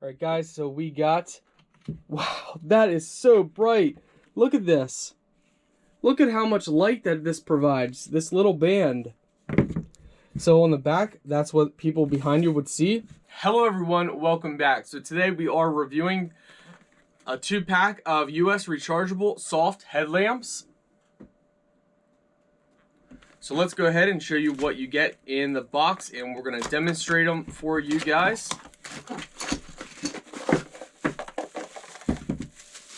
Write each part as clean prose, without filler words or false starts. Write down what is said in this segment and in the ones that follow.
Alright guys, so we got, wow, that is so bright. Look at this. Look at how much light that this provides, this little band. So on the back, that's what people behind you would see. Hello everyone, welcome back. So today we are reviewing a 2-pack of US rechargeable soft headlamps. So let's go ahead and show you what you get in the box, and we're going to demonstrate them for you guys.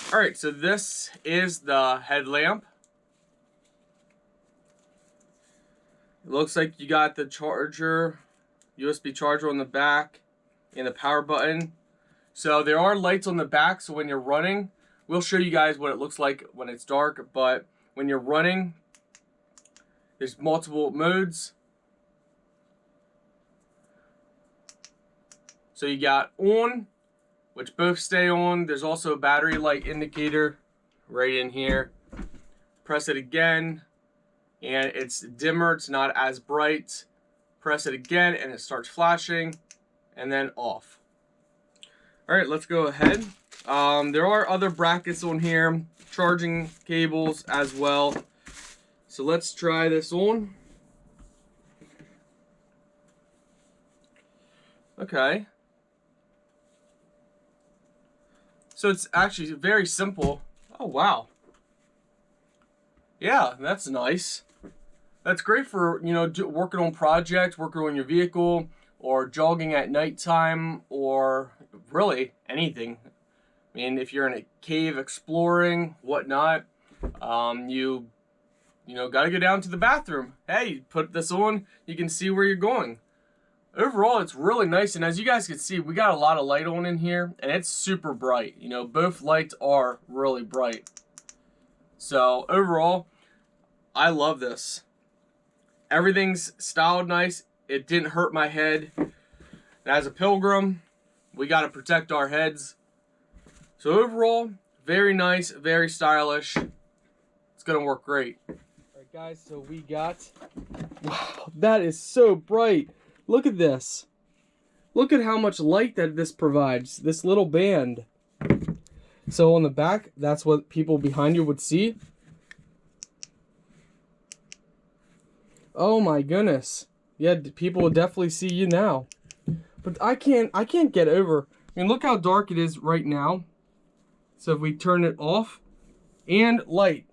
Alright, so this is the headlamp. It looks like you got the charger, USB charger on the back, and the power button. So there are lights on the back, so when you're running, we'll show you guys what it looks like when it's dark, but when you're running, there's multiple modes. So you got on, which both stay on. There's also a battery light indicator right in here. Press it again, and it's dimmer, it's not as bright. Press it again, and it starts flashing, and then off. Alright, let's go ahead. There are other brackets on here, charging cables as well. So let's try this on. Okay. So it's actually very simple. Oh, wow. Yeah, that's nice. That's great for, you know, working on projects, working on your vehicle, or jogging at nighttime, or really anything. I mean, if you're in a cave exploring, whatnot, you know, gotta go down to the bathroom. Hey, put this on, you can see where you're going. Overall, it's really nice, and as you guys can see, we got a lot of light on in here, and it's super bright. You know, both lights are really bright. So, overall, I love this. Everything's styled nice. It didn't hurt my head. And as a pilgrim, we gotta protect our heads. So, overall, very nice, very stylish. It's gonna work great. Alright guys, so we got, wow, that is so bright. Look at this. Look at how much light that this provides, this little band. So on the back, that's what people behind you would see. Oh my goodness. Yeah, people will definitely see you now. But I can't get over. I mean, look how dark it is right now. So if we turn it off, and light.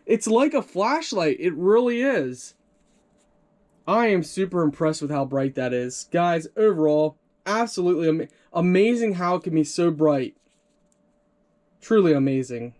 It's like a flashlight. It really is. I am super impressed with how bright that is. Guys, overall, absolutely amazing how it can be so bright. Truly amazing.